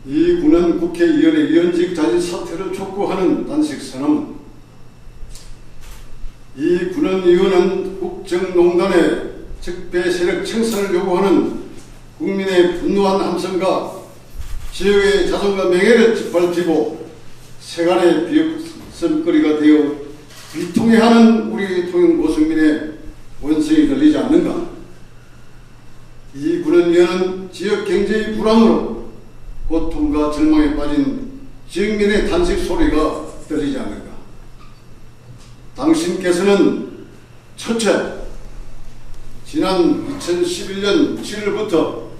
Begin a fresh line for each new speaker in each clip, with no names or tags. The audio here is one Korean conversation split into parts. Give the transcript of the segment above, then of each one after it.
이 군은 국회의원의 위원직 자진 사퇴를 촉구하는 단식 선언. 이 군의원은 국정농단의 적폐 세력 청산을 요구하는 국민의 분노한 함성과 지역의 자존과 명예를 짓밟히고 세간의 비웃음거리가 되어 비통해하는 우리 통영고성민의 원성이 들리지 않는가? 이 군의원은 지역 경제의 불황으로 고통과 절망에 빠진 지역민의 단식 소리가 들리지 않는가? 당신께서는 첫째, 지난 2011년 7월부터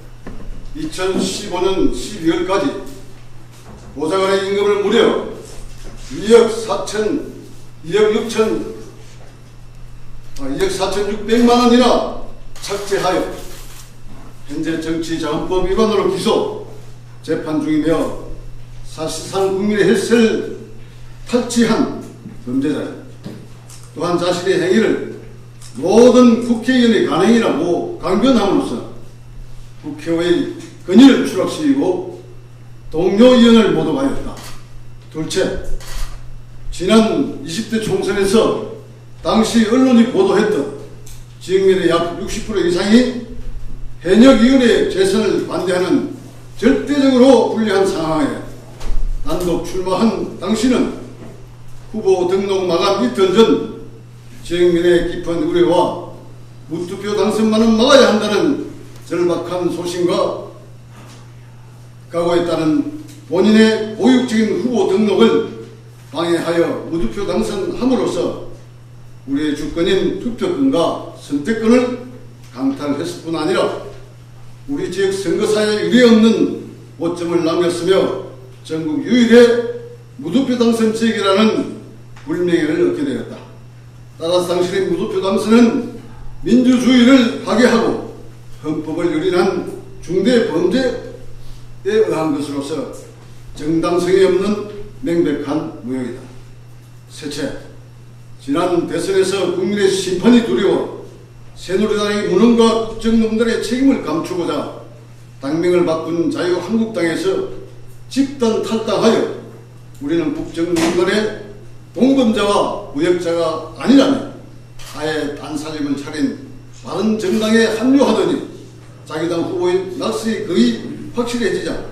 2015년 12월까지 보좌관의 임금을 무려 2억 4,600만 원이나 착취하여 현재 정치자금법 위반으로 기소, 재판 중이며 사실상 국민의 혈세를 탈취한 범죄자입니다. 또한 자신의 행위를 모든 국회의원의 간행이라고 강변함으로써 국회의 권위를 추락시키고 동료 의원을 모독하였다. 둘째, 지난 20대 총선에서 당시 언론이 보도했던 지역민의 약 60% 이상이 현역위원회의 재선을 반대하는 절대적으로 불리한 상황에 단독 출마한 당시는 후보 등록 마감 이틀 전 지역민의 깊은 우려와 무투표 당선만은 막아야 한다는 절박한 소신과 각오에 따른 본인의 보육적인 후보 등록을 방해하여 무투표 당선함으로써 우리의 주권인 투표권과 선택권을 강탈했을 뿐 아니라 우리 지역 선거사에 유례없는 오점을 남겼으며 전국 유일의 무투표 당선 지역이라는 불명예를 얻게 되었다. 따라서 당신의 무투표 당선은 민주주의를 파괴하고 헌법을 유린한 중대 범죄에 의한 것으로서 정당성이 없는 명백한 무효이다. 셋째, 지난 대선에서 국민의 심판이 두려워 새누리당의 무능과 국정농단의 책임을 감추고자 당명을 바꾼 자유한국당에서 집단 탈당하여 우리는 국정농단의 동범자와 무역자가 아니라며 아예 반사림을 차린 바른정당에 합류하더니 자기당 후보인 낙선이 거의 확실해지자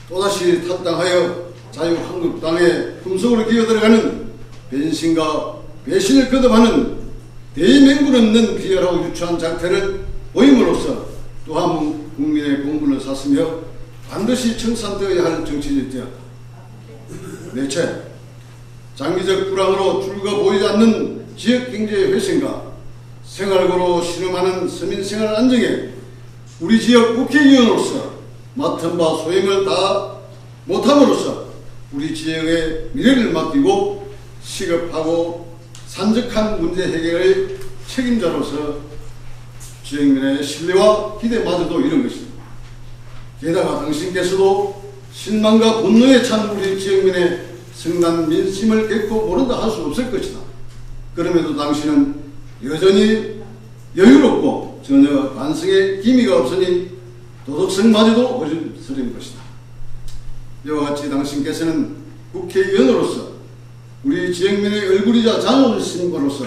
또다시 탈당하여 자유한국당의 품속으로 기어들어가는 변신과 배신을 거듭하는 대의명분 없는 비열하고 유추한 작태를 보임으로써 또한 국민의 공분을 샀으며 반드시 청산되어야 할 정치인이 되었다. 넷째, 장기적 불황으로 줄과 보이지 않는 지역경제의 훼손과 생활고로 신음하는 서민생활 안정에 우리 지역 국회의원으로서 맡은 바 소임을 다 못함으로써 우리 지역의 미래를 맡기고 시급하고 산적한 문제 해결의 책임자로서 지역민의 신뢰와 기대마저도 이런 것입니다. 게다가 당신께서도 신망과 분노에 찬 우리 지역민의 성난 민심을 결코 모른다 할 수 없을 것이다. 그럼에도 당신은 여전히 여유롭고 전혀 반성의 기미가 없으니 도덕성마저도 어리석은 것이다. 이와 같이 당신께서는 국회의원으로서 우리 지역민의 얼굴이자 자존심으로서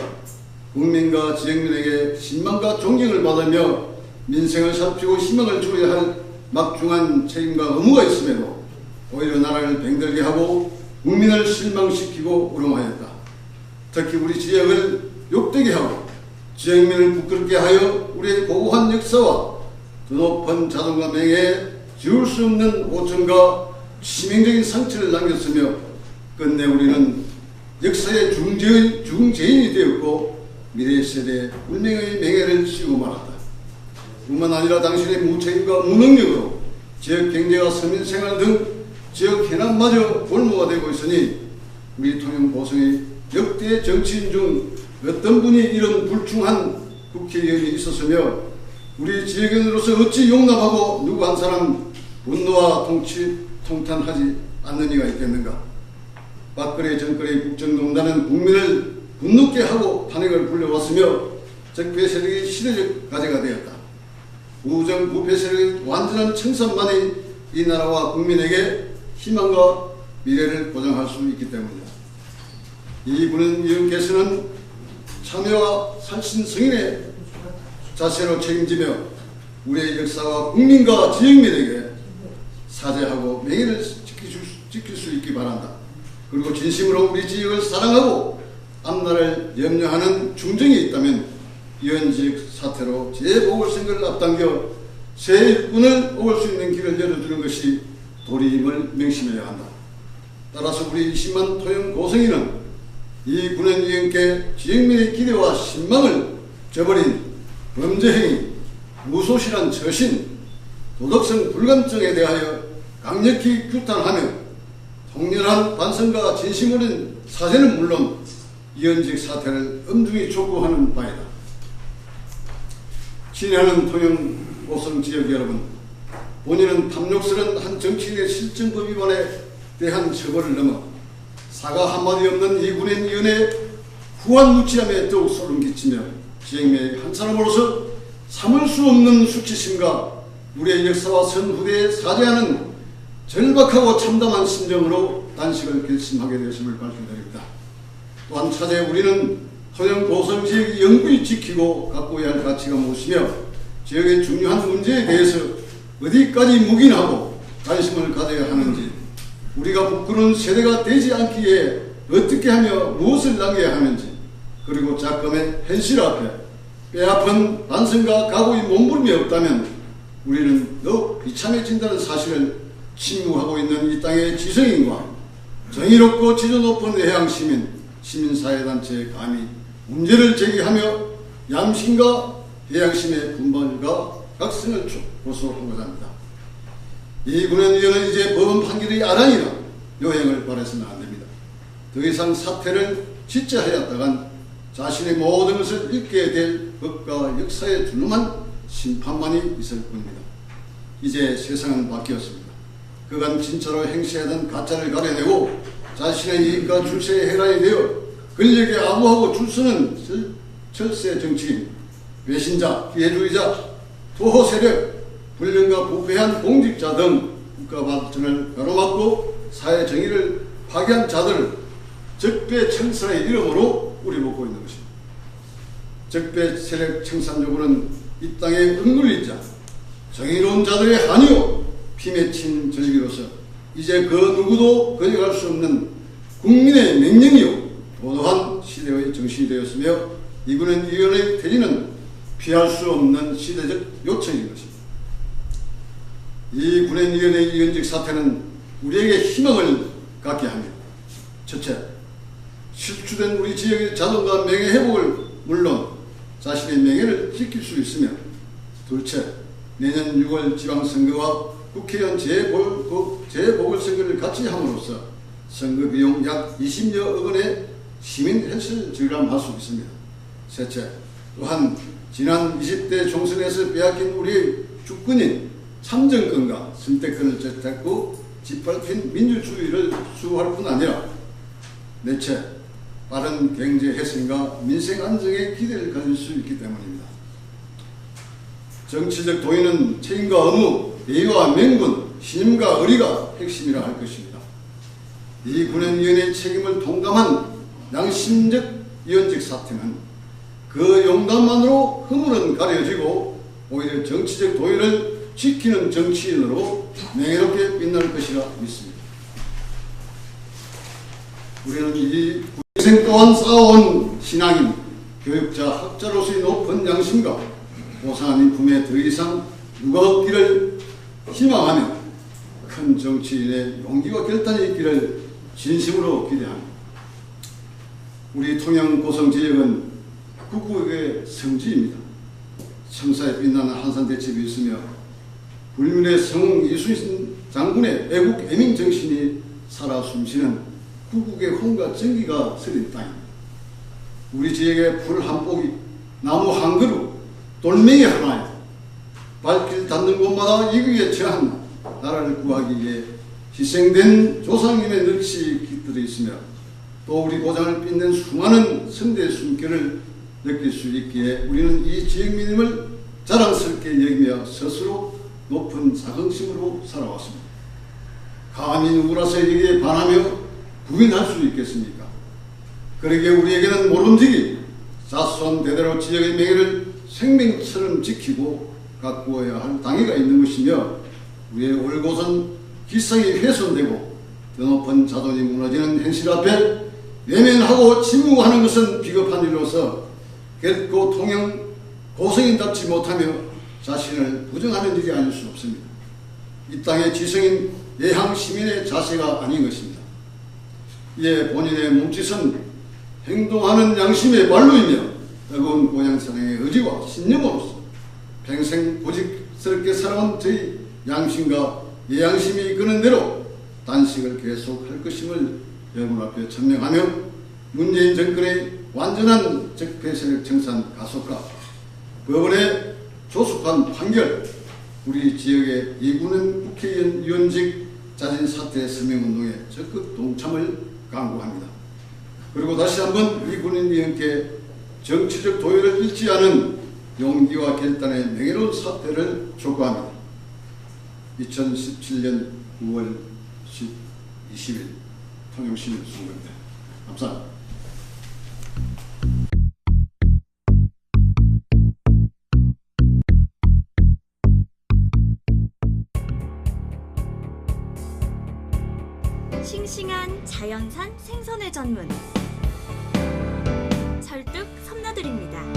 국민과 지역민에게 신망과 존경을 받으며 민생을 살피고 희망을 주어야 할 막중한 책임과 의무가 있음에도 오히려 나라를 병들게 하고 국민을 실망시키고 우롱하였다. 특히 우리 지역을 욕되게 하고 지역민을 부끄럽게 하여 우리의 고고한 역사와 더 높은 자존과 명예에 지울 수 없는 오점과 치명적인 상처를 남겼으며 끝내 우리는 역사의 중죄인이 되었고 미래 세대의 운명의 명예를 씌우고 말았다. 뿐만 아니라 당신의 무책임과 무능력으로 지역 경제와 서민생활 등 지역 해난마저 볼모가 되고 있으니 우리 통영고성의 역대 정치인 중 어떤 분이 이런 불충한 국회의원이 있었으며 우리 지역인으로서 어찌 용납하고 누구 한 사람 분노와 통탄하지 않는 이가 있겠는가. 박근혜 정권의 국정농단은 국민을 분노케 하고 탄핵을 불려왔으며 적폐 세력이 시대적 과제가 되었다. 우정 부패 세력의 완전한 청산만이 이 나라와 국민에게 희망과 미래를 보장할 수 있기 때문입니다. 이 군은 위원께서는 참여와 살신 승인의 자세로 책임지며 우리의 역사와 국민과 지역민에게 사죄하고 명예를 지킬 수 있기 바란다. 그리고 진심으로 우리 지역을 사랑하고 앞날을 염려하는 중정이 있다면 위원직 사퇴로 재보궐선거를 앞당겨 새 일꾼을 뽑을 수 있는 길을 열어주는 것이 도리임을 명심해야 한다. 따라서 우리 20만 토영 고성인은 이 군원위원께 지역민의 기대와 신망을 저버린 범죄행위, 무소실한 처신, 도덕성 불감증에 대하여 강력히 규탄하며 통렬한 반성과 진심 어린 사죄는 물론 위원직 사퇴를 엄중히 촉구하는 바이다. 친애하는 토영 고성 지역 여러분, 본인은 탐욕스런 한 정치인의 실정법 위반에 대한 처벌을 넘어 사과 한마디 없는 이 군인위원회 후한 무치함에 더욱 소름 끼치며 지역민의 한 사람으로서 참을 수 없는 수치심과 우리의 역사와 선후대에 사죄하는 절박하고 참담한 심정으로 단식을 결심하게 되었음을 밝혀드립니다. 또한 차제 우리는 토영 고성 지역이 영구히 지키고 가꾸어야 할 가치가 무엇이며 지역의 중요한 문제에 대해서 어디까지 묵인하고 관심을 가져야 하는지, 우리가 부끄러운 세대가 되지 않기에 어떻게 하며 무엇을 남겨야 하는지, 그리고 작금의 현실 앞에 뼈아픈 반성과 각오의 몸부림이 없다면 우리는 더욱 비참해진다는 사실을 침묵하고 있는 이 땅의 지성인과 정의롭고 지도 높은 해양시민, 시민사회단체에 감히 문제를 제기하며 양심과 해양심의 분발과 각성을 호소하고자 합니다. 이 군원위원은 이제 법원 판결이 아랑이라 요행을 바라서는 안됩니다. 더 이상 사퇴를 지체하였다간 자신의 모든 것을 잃게 될 법과 역사에 준엄한 심판만이 있을 뿐입니다. 이제 세상은 바뀌었습니다. 그간 진짜로 행세하던 가짜를 가려내고 자신의 이익과 출세에 해란이 되어 권력에 아부하고 줄서는 철새 정치인, 외신자, 기회주의자, 토호 세력, 불륜과 부패한 공직자 등 국가 발전을 가로막고 사회 정의를 파괴한 자들을 적폐청산의 이름으로 우리먹고 있는 것입니다. 적폐 세력 청산 요구는 이 땅에 억눌린 자, 정의로운 자들의 한이요 피맺힌 절기로서 이제 그 누구도 거역할 수 없는 국민의 명령이요 도도한 시대의 정신이 되었으며 이군은 위원회의 퇴진은 피할 수 없는 시대적 요청인 것입니다. 이 군원위원회 위원직 사퇴는 우리에게 희망을 갖게 합니다. 첫째, 실추된 우리 지역의 자존과 명예 회복을 물론 자신의 명예를 지킬 수 있으며, 둘째, 내년 6월 지방선거와 국회의원 재보궐선거를 같이 함으로써 선거 비용 약 20여억 원의 시민 헬스를 절감할 수 있습니다. 셋째, 또한 지난 20대 총선에서 빼앗긴 우리의 주권인 참정권과 선택권을 되찾고 짓밟힌 민주주의를 수호할 뿐 아니라, 넷째, 빠른 경제 혁신과 민생 안정에 기대를 가질 수 있기 때문입니다. 정치적 도의는 책임과 의무, 예의와 명분, 신임과 의리가 핵심이라 할 것입니다. 이 군원위원회의 책임을 통감한 양심적 위원직 사퇴는 그 용담만으로 허물은 가려지고 오히려 정치적 도의를 지키는 정치인으로 명예롭게 빛날 것이라 믿습니다. 우리는 이 인생 또한 쌓아온 신앙인, 교육자, 학자로서의 높은 양심과 고상한 품에 더 이상 누가 없기를 희망하며 큰 정치인의 용기와 결단이 있기를 진심으로 기대합니다. 우리 통영 고성 지역은 국국의 성지입니다. 청사에 빛나는 한산대첩이 있으며 불륜의 성웅 이순신 장군의 애국 애민 정신이 살아 숨쉬는 국국의 혼과 정기가 서린 땅입니다. 우리 지역의 풀 한 포기, 나무 한 그루, 돌멩이 하나에 발길 닿는 곳마다 이기에 처한 나라를 구하기 위해 희생된 조상님의 넋이 깃들어 있으며 또 우리 고장을 빛낸 수많은 선대의 숨결을 느낄 수 있기에 우리는 이 지역민임을 자랑스럽게 여기며 스스로 높은 자긍심으로 살아왔습니다. 감히 누구라서 이게 반하며 부인할 수 있겠습니까? 그러기에 우리에게는 모름지기 자손 대대로 지역의 명예를 생명처럼 지키고 가꾸어야 할 당위가 있는 것이며, 우리의 올곧은 기성이 훼손되고 드높은 자존이 무너지는 현실 앞에 외면하고 침묵하는 것은 비겁한 일로서 결코 통영 고성인답지 못하며 자신을 부정하는 일이 아닐 수 없습니다. 이 땅의 지성인 예항 시민의 자세가 아닌 것입니다. 이에 본인의 몸짓은 행동하는 양심의 말로이며 뜨거운 고향 사랑의 의지와 신념으로서 평생 고집스럽게 살아온 저희 양심과 예양심이 이끄는 대로 단식을 계속할 것임을 여러분 앞에 천명하며, 문재인 정권의 완전한 적폐세력 청산 가속화, 법원의 조속한 판결, 우리 지역의 이군은 국회의원 위원직 자진 사퇴 서명운동에 적극 동참을 강구합니다. 그리고 다시 한번 이 군인위원께 정치적 도의를 잃지 않은 용기와 결단의 명예로운 사퇴를 촉구합니다. 2017년 9월 20일 통영시민 선거입니다. 감사합니다.
싱싱한 자연산 생선회 전문 철뚝 섬나들입니다.